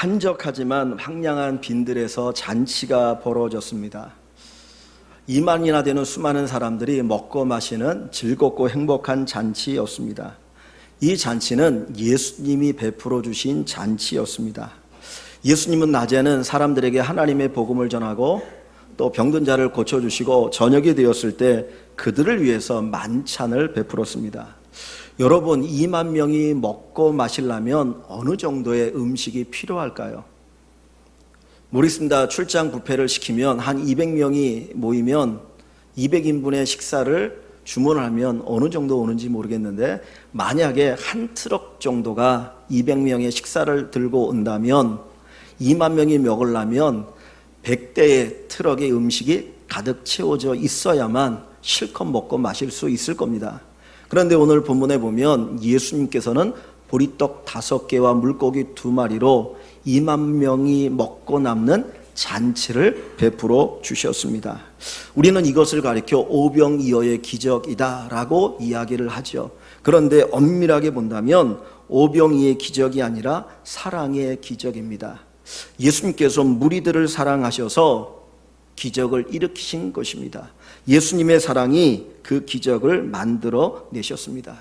한적하지만 황량한 빈들에서 잔치가 벌어졌습니다. 2만이나 되는 수많은 사람들이 먹고 마시는 즐겁고 행복한 잔치였습니다. 이 잔치는 예수님이 베풀어 주신 잔치였습니다. 예수님은 낮에는 사람들에게 하나님의 복음을 전하고 또 병든 자를 고쳐주시고 저녁이 되었을 때 그들을 위해서 만찬을 베풀었습니다. 여러분, 2만 명이 먹고 마시려면 어느 정도의 음식이 필요할까요? 모르겠습니다. 출장 뷔페를 시키면 한 200명이 모이면 200인분의 식사를 주문을 하면 어느 정도 오는지 모르겠는데, 만약에 한 트럭 정도가 200명의 식사를 들고 온다면 2만 명이 먹으려면 100대의 트럭의 음식이 가득 채워져 있어야만 실컷 먹고 마실 수 있을 겁니다. 그런데 오늘 본문에 보면 예수님께서는 보리떡 5개와 물고기 2마리로 2만 명이 먹고 남는 잔치를 베풀어 주셨습니다. 우리는 이것을 가리켜 오병이어의 기적이다 라고 이야기를 하죠. 그런데 엄밀하게 본다면 오병이어의 기적이 아니라 사랑의 기적입니다. 예수님께서 무리들을 사랑하셔서 기적을 일으키신 것입니다. 예수님의 사랑이 그 기적을 만들어 내셨습니다.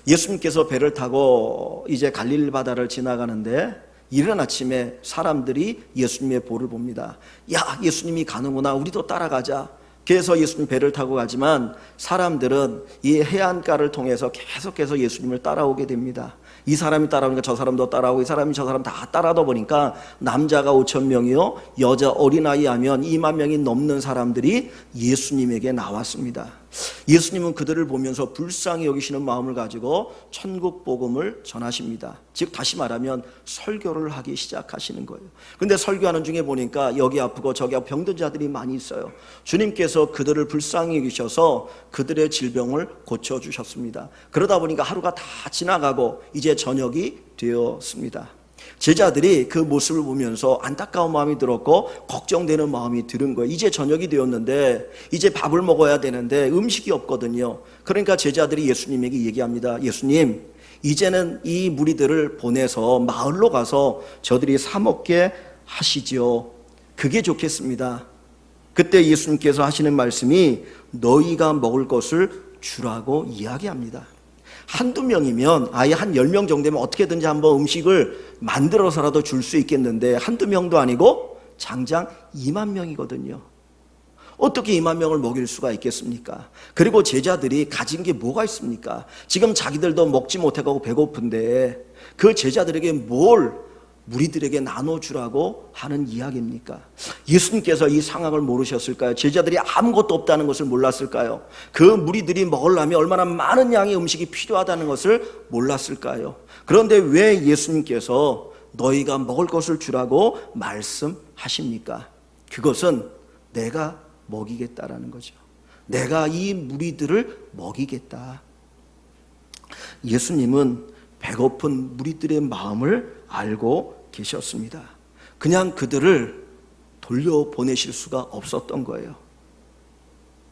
예수님께서 배를 타고 이제 갈릴리 바다를 지나가는데 이른 아침에 사람들이 예수님의 볼을 봅니다. 야, 예수님이 가는구나, 우리도 따라가자. 그래서 예수님 배를 타고 가지만 사람들은 이 해안가를 통해서 계속해서 예수님을 따라오게 됩니다. 이 사람이 따라오니까 저 사람도 따라오고, 이 사람이 저 사람 다 따라다 보니까 남자가 5,000명이요 여자 어린아이 하면 2만 명이 넘는 사람들이 예수님에게 나왔습니다. 예수님은 그들을 보면서 불쌍히 여기시는 마음을 가지고 천국 복음을 전하십니다. 즉 다시 말하면 설교를 하기 시작하시는 거예요. 근데 설교하는 중에 보니까 여기 아프고 저기 아프고 병든 자들이 많이 있어요. 주님께서 그들을 불쌍히 여기셔서 그들의 질병을 고쳐주셨습니다. 그러다 보니까 하루가 다 지나가고 이제 저녁이 되었습니다. 제자들이 그 모습을 보면서 안타까운 마음이 들었고 걱정되는 마음이 들은 거예요. 이제 저녁이 되었는데 이제 밥을 먹어야 되는데 음식이 없거든요. 그러니까 제자들이 예수님에게 얘기합니다. 예수님, 이제는 이 무리들을 보내서 마을로 가서 저들이 사 먹게 하시지요. 그게 좋겠습니다. 그때 예수님께서 하시는 말씀이 너희가 먹을 것을 주라고 이야기합니다. 한두 명이면 아예 한 10명 정도 되면 어떻게든지 한번 음식을 만들어서라도 줄 수 있겠는데 한두 명도 아니고 장장 2만 명이거든요. 어떻게 2만 명을 먹일 수가 있겠습니까? 그리고 제자들이 가진 게 뭐가 있습니까? 지금 자기들도 먹지 못하고 배고픈데 그 제자들에게 뭘 무리들에게 나눠주라고 하는 이야기입니까? 예수님께서 이 상황을 모르셨을까요? 제자들이 아무것도 없다는 것을 몰랐을까요? 그 무리들이 먹으려면 얼마나 많은 양의 음식이 필요하다는 것을 몰랐을까요? 그런데 왜 예수님께서 너희가 먹을 것을 주라고 말씀하십니까? 그것은 내가 먹이겠다라는 거죠. 내가 이 무리들을 먹이겠다. 예수님은 배고픈 무리들의 마음을 알고 계셨습니다. 그냥 그들을 돌려보내실 수가 없었던 거예요.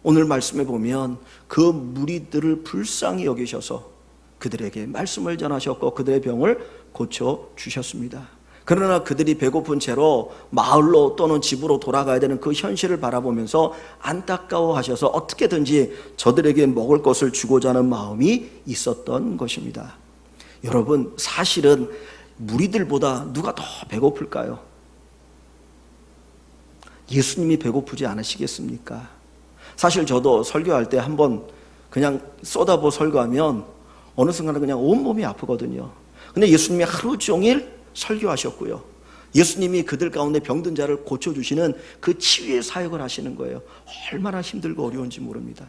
오늘 말씀에 보면 그 무리들을 불쌍히 여기셔서 그들에게 말씀을 전하셨고 그들의 병을 고쳐주셨습니다. 그러나 그들이 배고픈 채로 마을로 또는 집으로 돌아가야 되는 그 현실을 바라보면서 안타까워하셔서 어떻게든지 저들에게 먹을 것을 주고자 하는 마음이 있었던 것입니다. 여러분, 사실은 무리들보다 누가 더 배고플까요? 예수님이 배고프지 않으시겠습니까? 사실 저도 설교할 때 한번 그냥 쏟아부어 설교하면 어느 순간에 그냥 온몸이 아프거든요. 근데 예수님이 하루 종일 설교하셨고요. 예수님이 그들 가운데 병든 자를 고쳐주시는 그 치유의 사역을 하시는 거예요. 얼마나 힘들고 어려운지 모릅니다.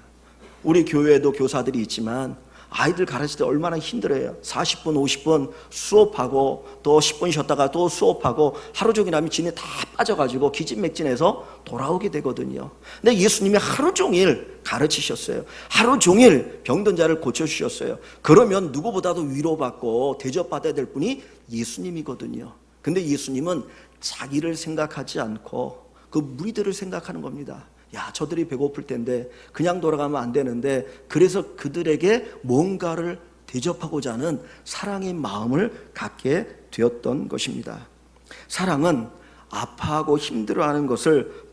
우리 교회에도 교사들이 있지만 아이들 가르칠 때 얼마나 힘들어요. 40분, 50분 수업하고 또 10분 쉬었다가 또 수업하고 하루 종일 하면 진에 다 빠져가지고 기진맥진해서 돌아오게 되거든요. 근데 예수님이 하루 종일 가르치셨어요. 하루 종일 병든 자를 고쳐주셨어요. 그러면 누구보다도 위로받고 대접받아야 될 분이 예수님이거든요. 근데 예수님은 자기를 생각하지 않고 그 무리들을 생각하는 겁니다. 야, 저들이 배고플 텐데 그냥 돌아가면 안 되는데, 그래서 그들에게 뭔가를 대접하고자 하는 사랑의 마음을 갖게 되었던 것입니다. 사랑은 아파하고 힘들어하는 것을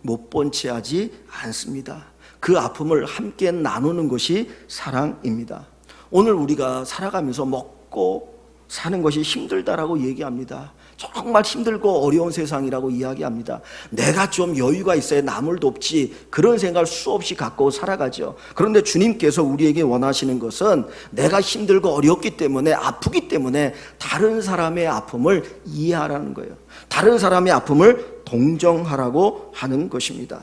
못 본 채 하지 않습니다. 그 아픔을 함께 나누는 것이 사랑입니다. 오늘 우리가 살아가면서 먹고 사는 것이 힘들다라고 얘기합니다. 정말 힘들고 어려운 세상이라고 이야기합니다. 내가 좀 여유가 있어야 남을 돕지, 그런 생각을 수없이 갖고 살아가죠. 그런데 주님께서 우리에게 원하시는 것은 내가 힘들고 어렵기 때문에, 아프기 때문에 다른 사람의 아픔을 이해하라는 거예요. 다른 사람의 아픔을 동정하라고 하는 것입니다.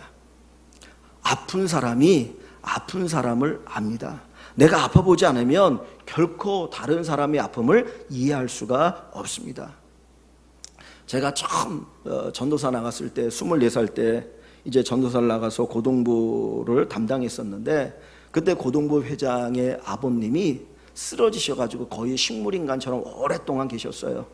아픈 사람이 아픈 사람을 압니다. 내가 아파보지 않으면 결코 다른 사람의 아픔을 이해할 수가 없습니다. 제가 처음 전도사 나갔을 때 24살 때 이제 전도사를 나가서 고등부를 담당했었는데, 그때 고등부 회장의 아버님이 쓰러지셔가지고 거의 식물인간처럼 오랫동안 계셨어요.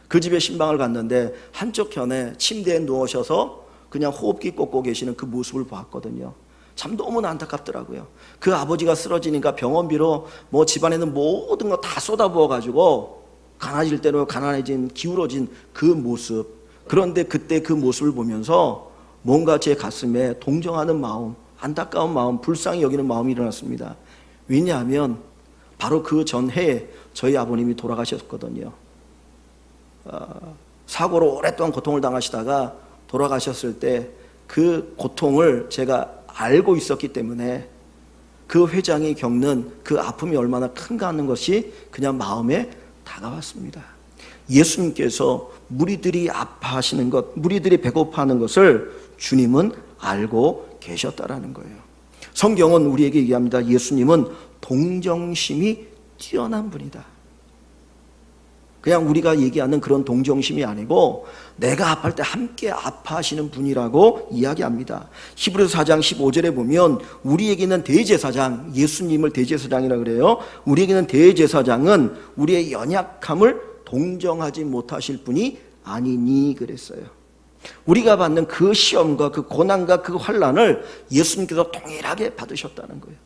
그 집에 신방을 갔는데 한쪽 편에 침대에 누우셔서 그냥 호흡기 꽂고 계시는 그 모습을 보았거든요. 참 너무나 안타깝더라고요. 그 아버지가 쓰러지니까 병원비로 뭐 집안에 있는 모든 거 다 쏟아부어가지고 가난해질 대로 가난해진, 기울어진 그 모습. 그런데 그때 그 모습을 보면서 뭔가 제 가슴에 동정하는 마음, 안타까운 마음, 불쌍히 여기는 마음이 일어났습니다. 왜냐하면 바로 그 전해에 저희 아버님이 돌아가셨거든요. 사고로 오랫동안 고통을 당하시다가 돌아가셨을 때 그 고통을 제가 알고 있었기 때문에 그 회장이 겪는 그 아픔이 얼마나 큰가 하는 것이 그냥 마음에 다가왔습니다. 예수님께서 무리들이 아파하시는 것, 무리들이 배고파하는 것을 주님은 알고 계셨다라는 거예요. 성경은 우리에게 얘기합니다. 예수님은 동정심이 뛰어난 분이다. 그냥 우리가 얘기하는 그런 동정심이 아니고 내가 아파할 때 함께 아파하시는 분이라고 이야기합니다. 히브리서 4장 15절에 보면 우리에게는 대제사장, 예수님을 대제사장이라고 그래요. 우리에게는 대제사장은 우리의 연약함을 동정하지 못하실 분이 아니니 그랬어요. 우리가 받는 그 시험과 그 고난과 그 환난을 예수님께서 동일하게 받으셨다는 거예요.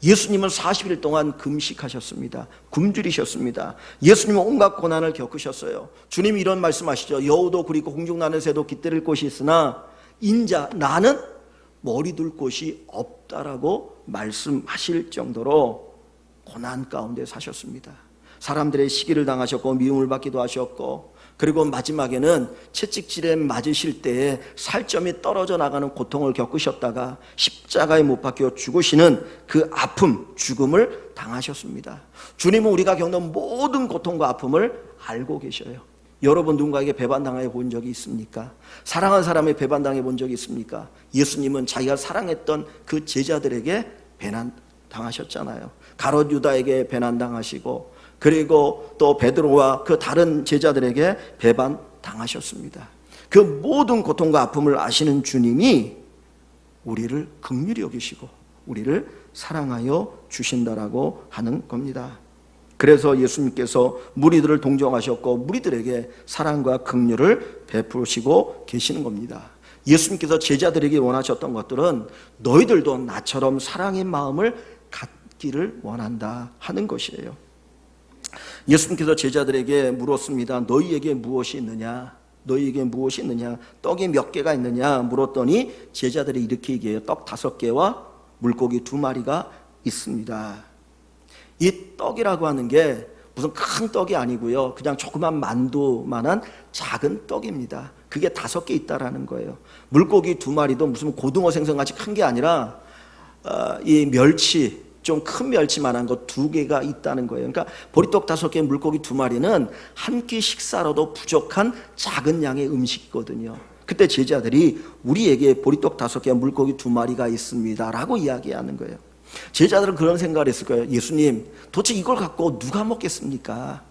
예수님은 40일 동안 금식하셨습니다. 굶주리셨습니다. 예수님은 온갖 고난을 겪으셨어요. 주님이 이런 말씀하시죠. 여우도 굴이고 공중나는 새도 깃들일 곳이 있으나 인자 나는 머리 둘 곳이 없다라고 말씀하실 정도로 고난 가운데 사셨습니다. 사람들의 시기를 당하셨고 미움을 받기도 하셨고, 그리고 마지막에는 채찍질에 맞으실 때에 살점이 떨어져 나가는 고통을 겪으셨다가 십자가에 못 박혀 죽으시는 그 아픔, 죽음을 당하셨습니다. 주님은 우리가 겪는 모든 고통과 아픔을 알고 계셔요. 여러분 누군가에게 배반당해 본 적이 있습니까? 사랑한 사람이 배반당해 본 적이 있습니까? 예수님은 자기가 사랑했던 그 제자들에게 배난당하셨잖아요. 가롯 유다에게 배난당하시고, 그리고 또 베드로와 그 다른 제자들에게 배반당하셨습니다. 그 모든 고통과 아픔을 아시는 주님이 우리를 긍휼히 여기시고 우리를 사랑하여 주신다라고 하는 겁니다. 그래서 예수님께서 무리들을 동정하셨고 무리들에게 사랑과 긍휼을 베푸시고 계시는 겁니다. 예수님께서 제자들에게 원하셨던 것들은 너희들도 나처럼 사랑의 마음을 갖기를 원한다 하는 것이에요. 예수님께서 제자들에게 물었습니다. 너희에게 무엇이 있느냐? 너희에게 무엇이 있느냐? 떡이 몇 개가 있느냐? 물었더니 제자들이 이렇게 얘기해요. 떡 5개와 물고기 2마리가 있습니다. 이 떡이라고 하는 게 무슨 큰 떡이 아니고요. 그냥 조그만 만두만한 작은 떡입니다. 그게 5개 있다라는 거예요. 물고기 2마리도 무슨 고등어 생선같이 큰 게 아니라 이 멸치, 좀 큰 멸치만한 거 2개가 있다는 거예요. 그러니까 보리떡 5개, 물고기 2마리는 한 끼 식사로도 부족한 작은 양의 음식이거든요. 그때 제자들이 우리에게 보리떡 5개, 물고기 2마리가 있습니다 라고 이야기하는 거예요. 제자들은 그런 생각을 했을 거예요. 예수님, 도대체 이걸 갖고 누가 먹겠습니까?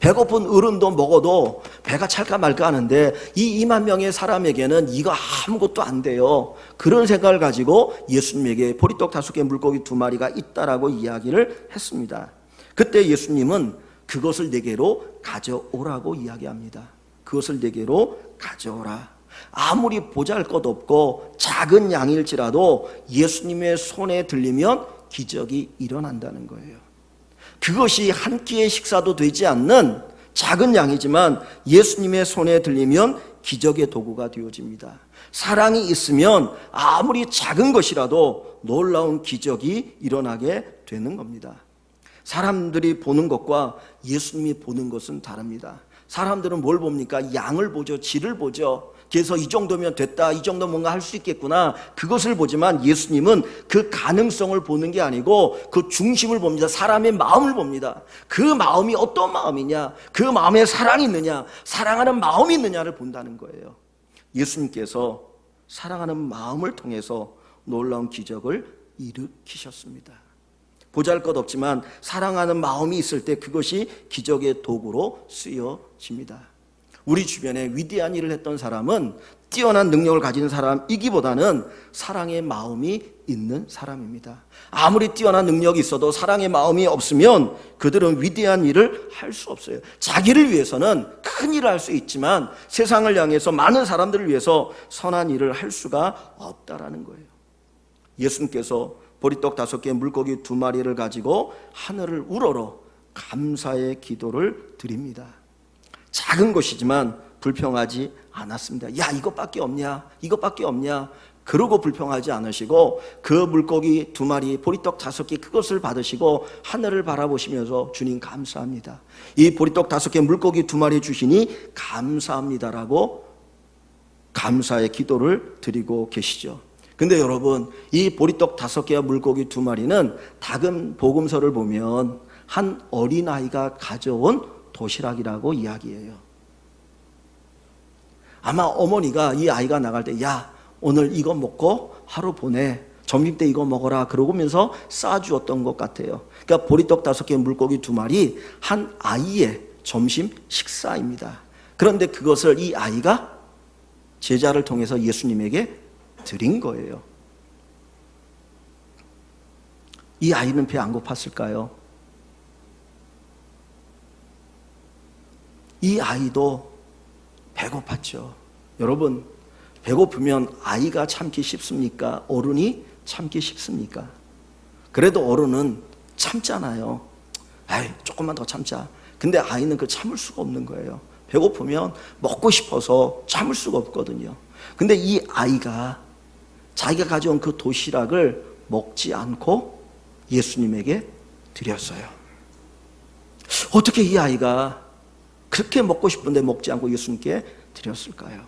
배고픈 어른도 먹어도 배가 찰까 말까 하는데 이 2만 명의 사람에게는 이거 아무것도 안 돼요. 그런 생각을 가지고 예수님에게 보리떡 5개, 물고기 2마리가 있다라고 이야기를 했습니다. 그때 예수님은 그것을 내게로 가져오라고 이야기합니다. 그것을 내게로 가져오라. 아무리 보잘것없고 작은 양일지라도 예수님의 손에 들리면 기적이 일어난다는 거예요. 그것이 한 끼의 식사도 되지 않는 작은 양이지만 예수님의 손에 들리면 기적의 도구가 되어집니다. 사랑이 있으면 아무리 작은 것이라도 놀라운 기적이 일어나게 되는 겁니다. 사람들이 보는 것과 예수님이 보는 것은 다릅니다. 사람들은 뭘 봅니까? 양을 보죠. 질을 보죠. 그래서 이 정도면 됐다, 이 정도 뭔가 할 수 있겠구나, 그것을 보지만 예수님은 그 가능성을 보는 게 아니고 그 중심을 봅니다. 사람의 마음을 봅니다. 그 마음이 어떤 마음이냐, 그 마음에 사랑이 있느냐, 사랑하는 마음이 있느냐를 본다는 거예요. 예수님께서 사랑하는 마음을 통해서 놀라운 기적을 일으키셨습니다. 보잘것없지만 사랑하는 마음이 있을 때 그것이 기적의 도구로 쓰여집니다. 우리 주변에 위대한 일을 했던 사람은 뛰어난 능력을 가진 사람이기보다는 사랑의 마음이 있는 사람입니다. 아무리 뛰어난 능력이 있어도 사랑의 마음이 없으면 그들은 위대한 일을 할 수 없어요. 자기를 위해서는 큰 일을 할 수 있지만 세상을 향해서 많은 사람들을 위해서 선한 일을 할 수가 없다라는 거예요. 예수님께서 보리떡 5개, 물고기 2마리를 가지고 하늘을 우러러 감사의 기도를 드립니다. 작은 것이지만 불평하지 않았습니다. 야, 이것밖에 없냐, 이것밖에 없냐, 그러고 불평하지 않으시고 그 물고기 2마리, 보리떡 5개, 그것을 받으시고 하늘을 바라보시면서 주님 감사합니다, 이 보리떡 5개, 물고기 2마리 주시니 감사합니다라고 감사의 기도를 드리고 계시죠. 근데 여러분, 이 보리떡 5개와 물고기 2마리는 다금 복음서를 보면 한 어린아이가 가져온 도시락이라고 이야기해요. 아마 어머니가 이 아이가 나갈 때, 야, 오늘 이거 먹고 하루 보내, 점심 때 이거 먹어라, 그러면서 싸주었던 것 같아요. 그러니까 보리떡 5개, 물고기 2마리, 한 아이의 점심 식사입니다. 그런데 그것을 이 아이가 제자를 통해서 예수님에게 드린 거예요. 이 아이는 배 안 고팠을까요? 이 아이도 배고팠죠. 여러분, 배고프면 아이가 참기 쉽습니까? 어른이 참기 쉽습니까? 그래도 어른은 참잖아요. 에이, 조금만 더 참자. 근데 아이는 그 참을 수가 없는 거예요. 배고프면 먹고 싶어서 참을 수가 없거든요. 근데 이 아이가 자기가 가져온 그 도시락을 먹지 않고 예수님에게 드렸어요. 어떻게 이 아이가 그렇게 먹고 싶은데 먹지 않고 예수님께 드렸을까요?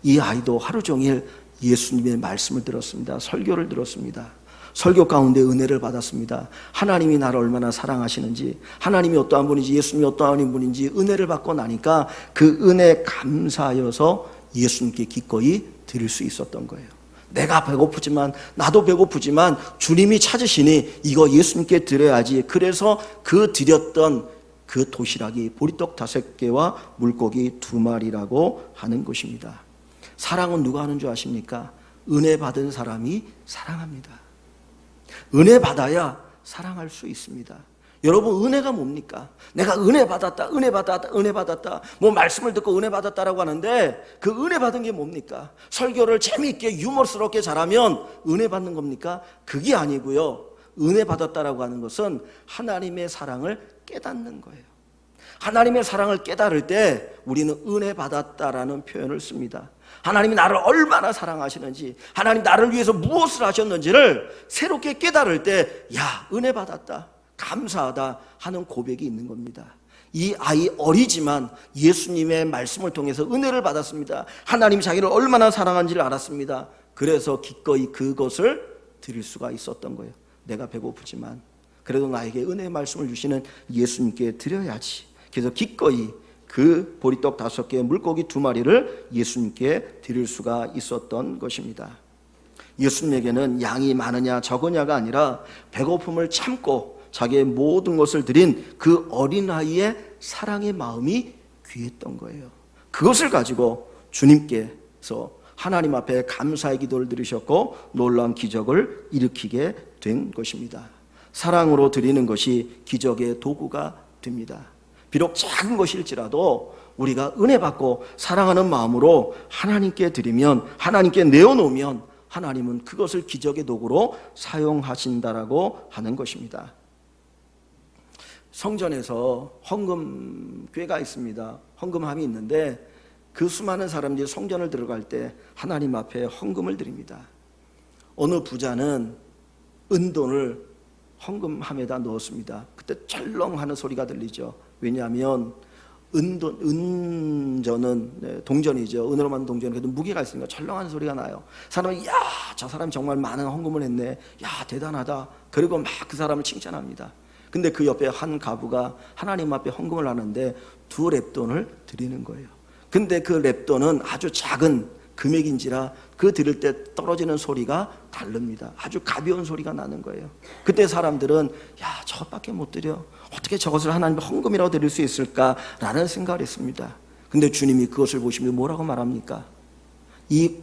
이 아이도 하루 종일 예수님의 말씀을 들었습니다. 설교를 들었습니다. 설교 가운데 은혜를 받았습니다. 하나님이 나를 얼마나 사랑하시는지, 하나님이 어떠한 분인지, 예수님이 어떠한 분인지 은혜를 받고 나니까 그 은혜 감사하여서 예수님께 기꺼이 드릴 수 있었던 거예요. 내가 배고프지만, 나도 배고프지만 주님이 찾으시니 이거 예수님께 드려야지. 그래서 그 드렸던 그 도시락이 보리떡 5개와 물고기 2마리라고 하는 것입니다. 사랑은 누가 하는 줄 아십니까? 은혜 받은 사람이 사랑합니다. 은혜 받아야 사랑할 수 있습니다. 여러분, 은혜가 뭡니까? 내가 은혜 받았다, 은혜 받았다, 은혜 받았다, 뭐 말씀을 듣고 은혜 받았다라고 하는데 그 은혜 받은 게 뭡니까? 설교를 재미있게 유머스럽게 잘하면 은혜 받는 겁니까? 그게 아니고요. 은혜 받았다라고 하는 것은 하나님의 사랑을 깨닫는 거예요. 하나님의 사랑을 깨달을 때 우리는 은혜 받았다라는 표현을 씁니다. 하나님이 나를 얼마나 사랑하시는지, 하나님 나를 위해서 무엇을 하셨는지를 새롭게 깨달을 때, 야, 은혜 받았다, 감사하다 하는 고백이 있는 겁니다. 이 아이 어리지만 예수님의 말씀을 통해서 은혜를 받았습니다. 하나님이 자기를 얼마나 사랑한지를 알았습니다. 그래서 기꺼이 그것을 드릴 수가 있었던 거예요. 내가 배고프지만 그래도 나에게 은혜의 말씀을 주시는 예수님께 드려야지. 그래서 기꺼이 그 보리떡 5개, 물고기 2마리를 예수님께 드릴 수가 있었던 것입니다. 예수님에게는 양이 많으냐 적으냐가 아니라 배고픔을 참고 자기의 모든 것을 드린 그 어린아이의 사랑의 마음이 귀했던 거예요. 그것을 가지고 주님께서 하나님 앞에 감사의 기도를 드리셨고 놀라운 기적을 일으키게 된 것입니다. 사랑으로 드리는 것이 기적의 도구가 됩니다. 비록 작은 것일지라도 우리가 은혜 받고 사랑하는 마음으로 하나님께 드리면, 하나님께 내어놓으면 하나님은 그것을 기적의 도구로 사용하신다라고 하는 것입니다. 성전에서 헌금궤가 있습니다. 헌금함이 있는데 그 수많은 사람들이 성전을 들어갈 때 하나님 앞에 헌금을 드립니다. 어느 부자는 은돈을 헌금함에다 넣었습니다. 그때 철렁하는 소리가 들리죠. 왜냐하면 은전은 동전이죠. 은으로 만든 동전은 그래도 무게가 있으니까 철렁한 소리가 나요. 사람은 야, 저 사람 정말 많은 헌금을 했네. 야, 대단하다. 그리고 막 그 사람을 칭찬합니다. 근데 그 옆에 한 가부가 하나님 앞에 헌금을 하는데 2렙돈을 드리는 거예요. 근데 그 렙돈은 아주 작은 금액인지라 그 들을 때 떨어지는 소리가 다릅니다. 아주 가벼운 소리가 나는 거예요. 그때 사람들은 야, 저것밖에 못 드려. 어떻게 저것을 하나님 헌금이라고 드릴 수 있을까라는 생각을 했습니다. 근데 주님이 그것을 보시면 뭐라고 말합니까? 이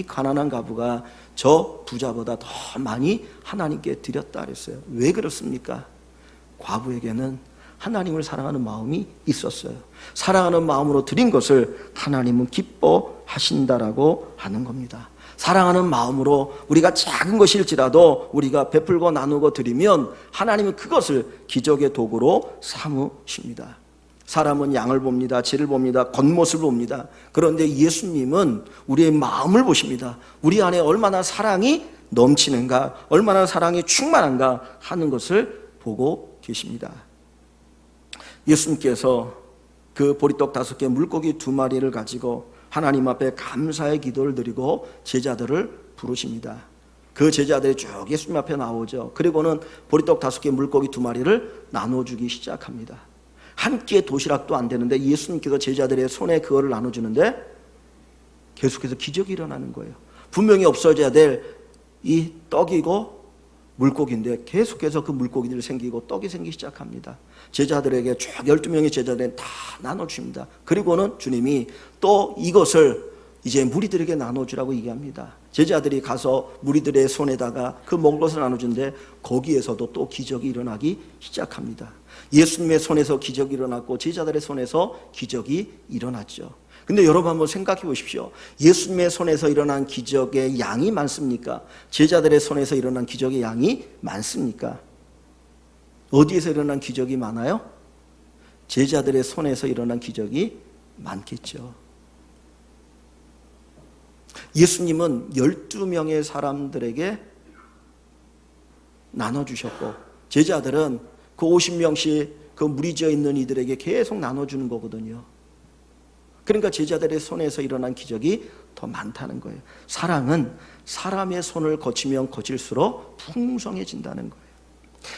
가난한 과부가 저 부자보다 더 많이 하나님께 드렸다 그랬어요. 왜 그렇습니까? 과부에게는 하나님을 사랑하는 마음이 있었어요. 사랑하는 마음으로 드린 것을 하나님은 기뻐하신다라고 하는 겁니다. 사랑하는 마음으로 우리가 작은 것일지라도 우리가 베풀고 나누고 드리면 하나님은 그것을 기적의 도구로 삼으십니다. 사람은 양을 봅니다. 질을 봅니다. 겉모습을 봅니다. 그런데 예수님은 우리의 마음을 보십니다. 우리 안에 얼마나 사랑이 넘치는가, 얼마나 사랑이 충만한가 하는 것을 보고 계십니다. 예수님께서 그 보리떡 5개, 물고기 2마리를 가지고 하나님 앞에 감사의 기도를 드리고 제자들을 부르십니다. 그 제자들이 쭉 예수님 앞에 나오죠. 그리고는 보리떡 5개, 물고기 2마리를 나눠주기 시작합니다. 한 끼의 도시락도 안 되는데 예수님께서 제자들의 손에 그거를 나눠주는데 계속해서 기적이 일어나는 거예요. 분명히 없어져야 될 이 떡이고 물고기인데 계속해서 그 물고기들이 생기고 떡이 생기기 시작합니다. 제자들에게 쭉 12명의 제자들은 다 나눠줍니다. 그리고는 주님이 또 이것을 이제 무리들에게 나눠주라고 얘기합니다. 제자들이 가서 무리들의 손에다가 그 먹을 것을 나눠주는데 거기에서도 또 기적이 일어나기 시작합니다. 예수님의 손에서 기적이 일어났고 제자들의 손에서 기적이 일어났죠. 근데 여러분 한번 생각해 보십시오. 예수님의 손에서 일어난 기적의 양이 많습니까? 제자들의 손에서 일어난 기적의 양이 많습니까? 어디에서 일어난 기적이 많아요? 제자들의 손에서 일어난 기적이 많겠죠. 예수님은 12명의 사람들에게 나눠주셨고 제자들은 그 50명씩 그 무리지어 있는 이들에게 계속 나눠주는 거거든요. 그러니까 제자들의 손에서 일어난 기적이 더 많다는 거예요. 사랑은 사람의 손을 거치면 거칠수록 풍성해진다는 거예요.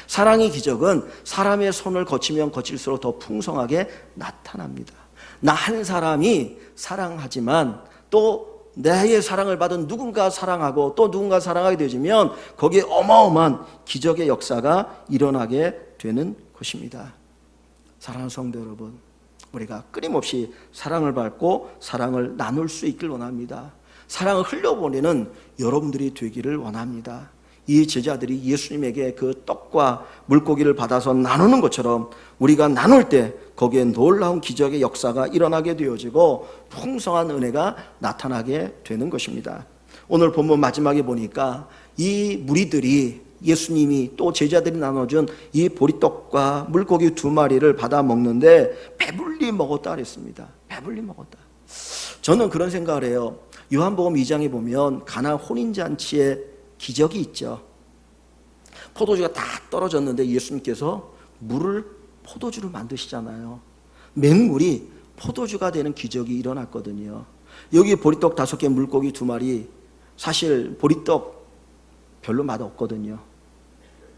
사랑의 기적은 사람의 손을 거치면 거칠수록 더 풍성하게 나타납니다. 나 한 사람이 사랑하지만 또 나의 사랑을 받은 누군가 사랑하고 또 누군가 사랑하게 되면 거기에 어마어마한 기적의 역사가 일어나게 되는 것입니다. 사랑하는 성도 여러분, 우리가 끊임없이 사랑을 받고 사랑을 나눌 수 있길 원합니다. 사랑을 흘려보내는 여러분들이 되기를 원합니다. 이 제자들이 예수님에게 그 떡과 물고기를 받아서 나누는 것처럼 우리가 나눌 때 거기에 놀라운 기적의 역사가 일어나게 되어지고 풍성한 은혜가 나타나게 되는 것입니다. 오늘 본문 마지막에 보니까 이 무리들이 예수님이 또 제자들이 나눠준 이 보리떡과 물고기 2마리를 받아 먹는데 배불리 먹었다 그랬습니다. 배불리 먹었다. 저는 그런 생각을 해요. 요한복음 2장에 보면 가나 혼인잔치에 기적이 있죠. 포도주가 다 떨어졌는데 예수님께서 물을 포도주로 만드시잖아요. 맹물이 포도주가 되는 기적이 일어났거든요. 여기 보리떡 5개, 물고기 2마리, 사실 보리떡 별로 맛없거든요.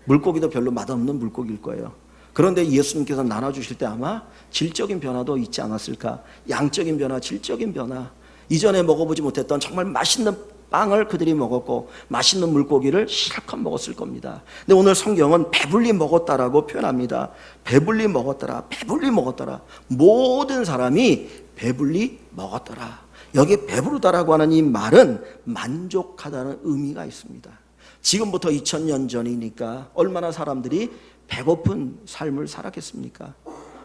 물고기도 별로 맛없는 물고기일 거예요. 그런데 예수님께서 나눠주실 때 아마 질적인 변화도 있지 않았을까? 양적인 변화, 질적인 변화. 이전에 먹어보지 못했던 정말 맛있는 빵을 그들이 먹었고 맛있는 물고기를 실컷 먹었을 겁니다. 근데 오늘 성경은 배불리 먹었다라고 표현합니다. 배불리 먹었더라, 배불리 먹었더라. 모든 사람이 배불리 먹었더라. 여기 배부르다라고 하는 이 말은 만족하다는 의미가 있습니다. 지금부터 2000년 전이니까 얼마나 사람들이 배고픈 삶을 살았겠습니까?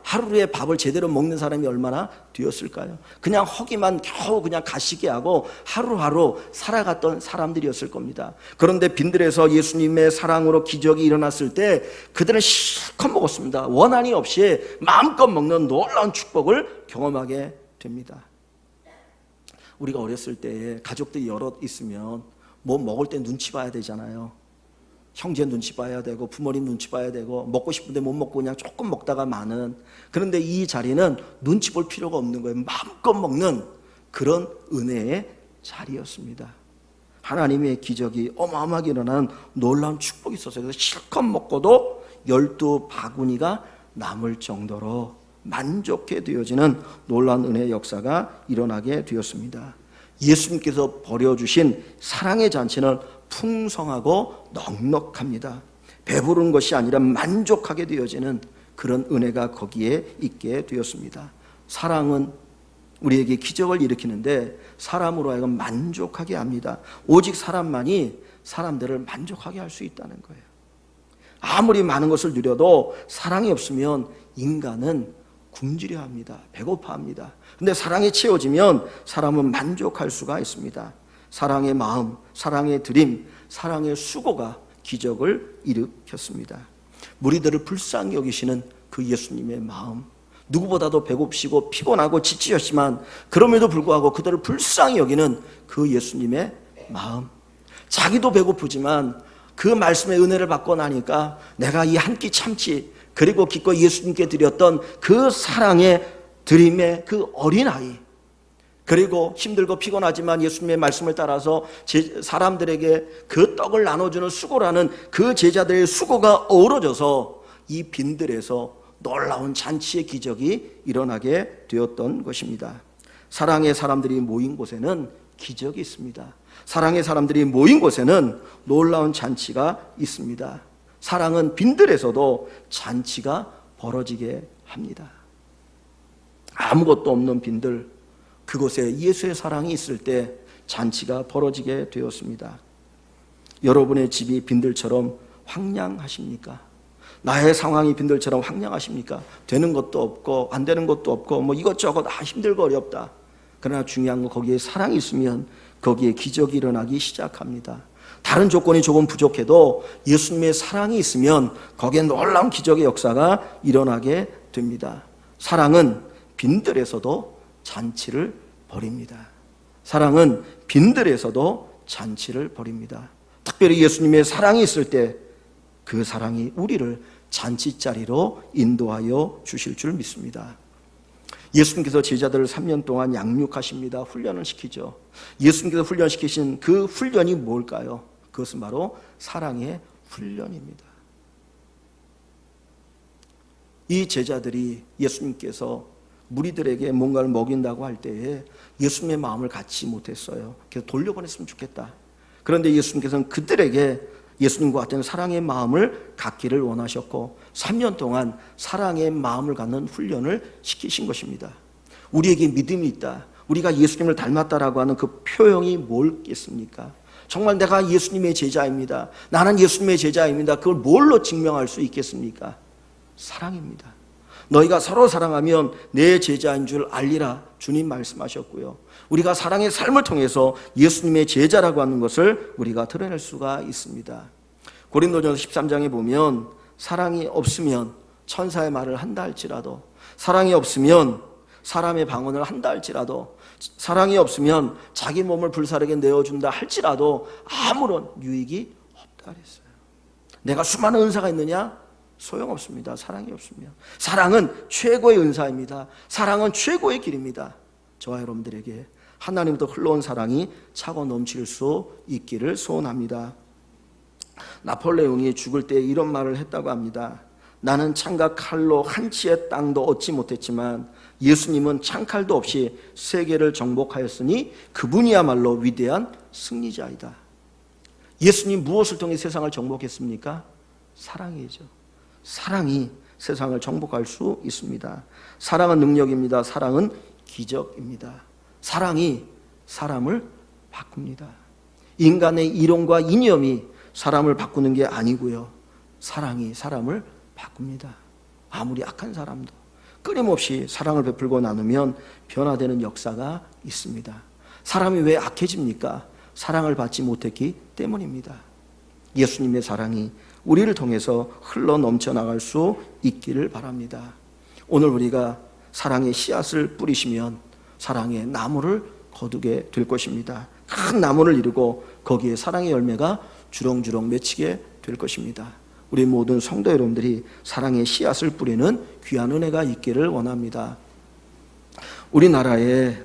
하루에 밥을 제대로 먹는 사람이 얼마나 되었을까요? 그냥 허기만 겨우 그냥 가시게 하고 하루하루 살아갔던 사람들이었을 겁니다. 그런데 빈들에서 예수님의 사랑으로 기적이 일어났을 때 그들은 실컷 먹었습니다. 원한이 없이 마음껏 먹는 놀라운 축복을 경험하게 됩니다. 우리가 어렸을 때 가족들이 여럿 있으면 뭐 먹을 때 눈치 봐야 되잖아요. 형제 눈치 봐야 되고 부모님 눈치 봐야 되고 먹고 싶은데 못 먹고 그냥 조금 먹다가 마는. 그런데 이 자리는 눈치 볼 필요가 없는 거예요. 마음껏 먹는 그런 은혜의 자리였습니다. 하나님의 기적이 어마어마하게 일어나는 놀라운 축복이 있었어요. 그래서 실컷 먹고도 12바구니가 남을 정도로 만족해 되어지는 놀라운 은혜의 역사가 일어나게 되었습니다. 예수님께서 버려주신 사랑의 잔치는 풍성하고 넉넉합니다. 배부른 것이 아니라 만족하게 되어지는 그런 은혜가 거기에 있게 되었습니다. 사랑은 우리에게 기적을 일으키는데 사람으로 하여금 만족하게 합니다. 오직 사람만이 사람들을 만족하게 할 수 있다는 거예요. 아무리 많은 것을 누려도 사랑이 없으면 인간은 굶주려 합니다. 배고파합니다. 근데 사랑이 채워지면 사람은 만족할 수가 있습니다. 사랑의 마음, 사랑의 드림, 사랑의 수고가 기적을 일으켰습니다. 무리들을 불쌍히 여기시는 그 예수님의 마음, 누구보다도 배고프시고 피곤하고 지치셨지만 그럼에도 불구하고 그들을 불쌍히 여기는 그 예수님의 마음, 자기도 배고프지만 그 말씀의 은혜를 받고 나니까 내가 이 한 끼 참지, 그리고 기꺼이 예수님께 드렸던 그 사랑의 드림의 그 어린아이, 그리고 힘들고 피곤하지만 예수님의 말씀을 따라서 사람들에게 그 떡을 나눠주는 수고라는 그 제자들의 수고가 어우러져서 이 빈들에서 놀라운 잔치의 기적이 일어나게 되었던 것입니다. 사랑의 사람들이 모인 곳에는 기적이 있습니다. 사랑의 사람들이 모인 곳에는 놀라운 잔치가 있습니다. 사랑은 빈들에서도 잔치가 벌어지게 합니다. 아무것도 없는 빈들, 그곳에 예수의 사랑이 있을 때 잔치가 벌어지게 되었습니다. 여러분의 집이 빈들처럼 황량하십니까? 나의 상황이 빈들처럼 황량하십니까? 되는 것도 없고 안 되는 것도 없고 뭐 이것저것 힘들고 어렵다. 그러나 중요한 건 거기에 사랑이 있으면 거기에 기적이 일어나기 시작합니다. 다른 조건이 조금 부족해도 예수님의 사랑이 있으면 거기에 놀라운 기적의 역사가 일어나게 됩니다. 사랑은 빈들에서도 잔치를 벌입니다. 사랑은 빈들에서도 잔치를 벌입니다. 특별히 예수님의 사랑이 있을 때 그 사랑이 우리를 잔치자리로 인도하여 주실 줄 믿습니다. 예수님께서 제자들을 3년 동안 양육하십니다. 훈련을 시키죠. 예수님께서 훈련시키신 그 훈련이 뭘까요? 그것은 바로 사랑의 훈련입니다. 이 제자들이 예수님께서 무리들에게 뭔가를 먹인다고 할 때에 예수님의 마음을 갖지 못했어요. 그래서 돌려보냈으면 좋겠다. 그런데 예수님께서는 그들에게 예수님과 같은 사랑의 마음을 갖기를 원하셨고 3년 동안 사랑의 마음을 갖는 훈련을 시키신 것입니다. 우리에게 믿음이 있다, 우리가 예수님을 닮았다라고 하는 그 표현이 뭘겠습니까? 정말 내가 예수님의 제자입니다, 나는 예수님의 제자입니다, 그걸 뭘로 증명할 수 있겠습니까? 사랑입니다. 너희가 서로 사랑하면 내 제자인 줄 알리라, 주님 말씀하셨고요. 우리가 사랑의 삶을 통해서 예수님의 제자라고 하는 것을 우리가 드러낼 수가 있습니다. 고린도전서 13장에 보면 사랑이 없으면 천사의 말을 한다 할지라도, 사랑이 없으면 사람의 방언을 한다 할지라도, 사랑이 없으면 자기 몸을 불사르게 내어준다 할지라도 아무런 유익이 없다 그랬어요. 내가 수많은 은사가 있느냐? 소용없습니다. 사랑이 없으면. 사랑은 최고의 은사입니다. 사랑은 최고의 길입니다. 저와 여러분들에게 하나님부터 흘러온 사랑이 차고 넘칠 수 있기를 소원합니다. 나폴레옹이 죽을 때 이런 말을 했다고 합니다. 나는 창과 칼로 한 치의 땅도 얻지 못했지만 예수님은 창칼도 없이 세계를 정복하였으니 그분이야말로 위대한 승리자이다. 예수님 무엇을 통해 세상을 정복했습니까? 사랑이죠. 사랑이 세상을 정복할 수 있습니다. 사랑은 능력입니다. 사랑은 기적입니다. 사랑이 사람을 바꿉니다. 인간의 이론과 이념이 사람을 바꾸는 게 아니고요, 사랑이 사람을 바꿉니다. 아무리 악한 사람도, 끊임없이 사랑을 베풀고 나누면 변화되는 역사가 있습니다. 사람이 왜 악해집니까? 사랑을 받지 못했기 때문입니다. 예수님의 사랑이 우리를 통해서 흘러 넘쳐나갈 수 있기를 바랍니다. 오늘 우리가 사랑의 씨앗을 뿌리시면 사랑의 나무를 거두게 될 것입니다. 큰 나무를 이루고 거기에 사랑의 열매가 주렁주렁 맺히게 될 것입니다. 우리 모든 성도 여러분들이 사랑의 씨앗을 뿌리는 귀한 은혜가 있기를 원합니다. 우리나라에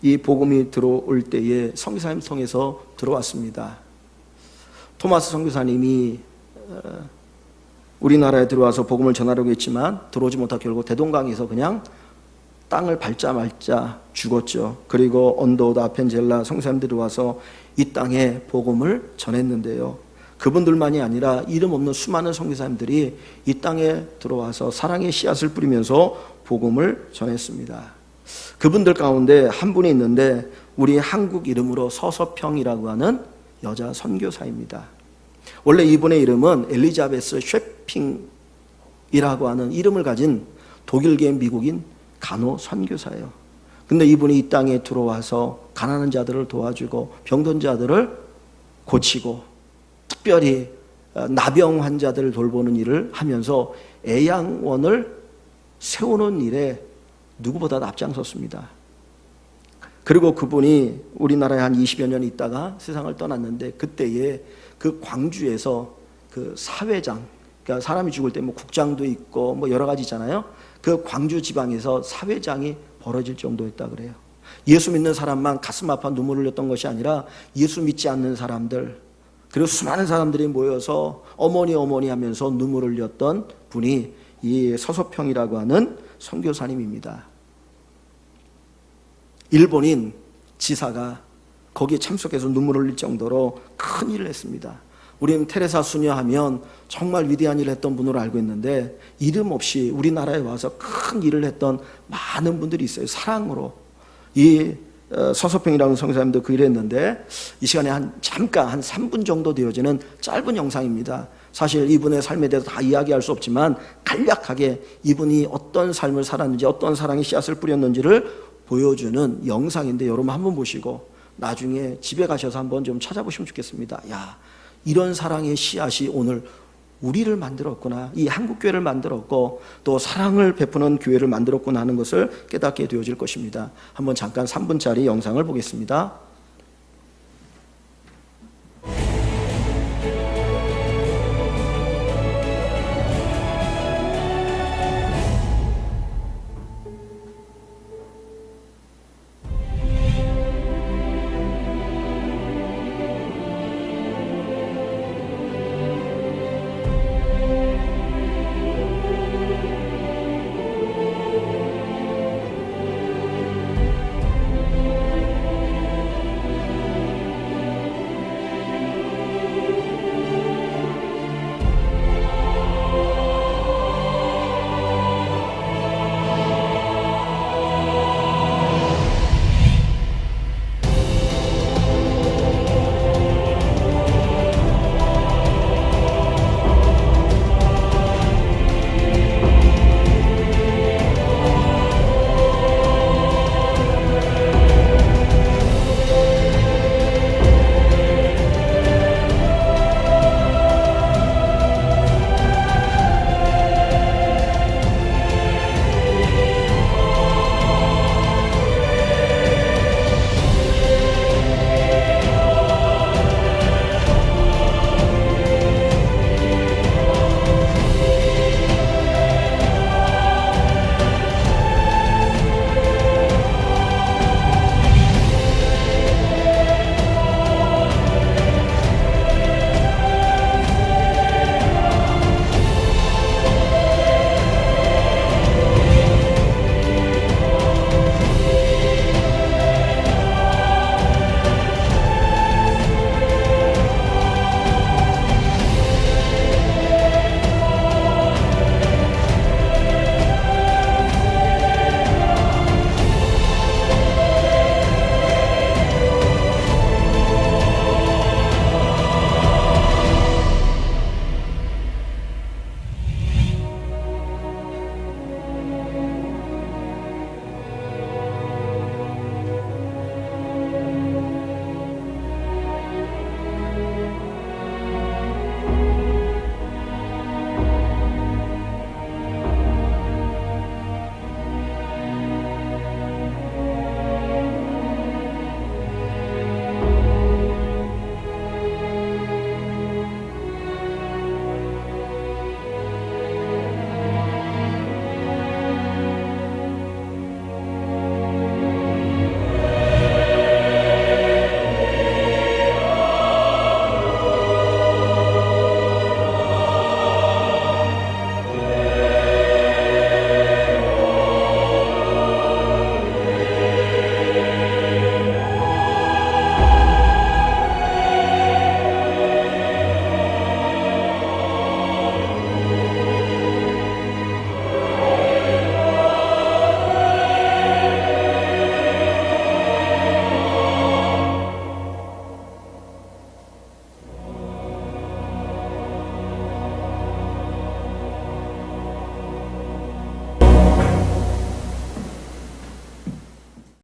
이 복음이 들어올 때에 선교사님 통해서 들어왔습니다. 토마스 선교사님이 우리나라에 들어와서 복음을 전하려고 했지만 들어오지 못하고 결국 대동강에서 그냥 땅을 밟자 말자 죽었죠. 그리고 언더우드 아펜젤라 선교사님들이 와서 이 땅에 복음을 전했는데요. 그분들만이 아니라 이름 없는 수많은 선교사님들이 이 땅에 들어와서 사랑의 씨앗을 뿌리면서 복음을 전했습니다. 그분들 가운데 한 분이 있는데 우리 한국 이름으로 서서평이라고 하는 여자 선교사입니다. 원래 이분의 이름은 엘리자베스 쉐핑이라고 하는 이름을 가진 독일계 미국인 간호 선교사예요. 근데 이분이 이 땅에 들어와서 가난한 자들을 도와주고 병든 자들을 고치고 특별히 나병 환자들을 돌보는 일을 하면서 애양원을 세우는 일에 누구보다 앞장섰습니다. 그리고 그분이 우리나라에 한 20여 년 있다가 세상을 떠났는데 그때에 그 광주에서 그 사회장, 그러니까 사람이 죽을 때 뭐 국장도 있고 뭐 여러 가지 있잖아요. 그 광주 지방에서 사회장이 벌어질 정도였다 그래요. 예수 믿는 사람만 가슴 아파 눈물 흘렸던 것이 아니라 예수 믿지 않는 사람들, 그리고 수많은 사람들이 모여서 어머니 하면서 눈물을 흘렸던 분이 이 서서평이라고 하는 선교사님입니다. 일본인 지사가 거기에 참석해서 눈물을 흘릴 정도로 큰 일을 했습니다. 우리는 테레사 수녀하면 정말 위대한 일을 했던 분으로 알고 있는데 이름 없이 우리나라에 와서 큰 일을 했던 많은 분들이 있어요. 사랑으로. 이 서서평이라는 선교사님도 그 일을 했는데 이 시간에 잠깐 한 3분 정도 되어지는 짧은 영상입니다. 사실 이분의 삶에 대해서 다 이야기할 수 없지만 간략하게 이분이 어떤 삶을 살았는지 어떤 사랑의 씨앗을 뿌렸는지를 보여주는 영상인데 여러분 한번 보시고 나중에 집에 가셔서 한번 좀 찾아보시면 좋겠습니다. 야, 이런 사랑의 씨앗이 오늘 우리를 만들었구나, 이 한국교회를 만들었고 또 사랑을 베푸는 교회를 만들었구나 하는 것을 깨닫게 되어질 것입니다. 한번 잠깐 3분짜리 영상을 보겠습니다.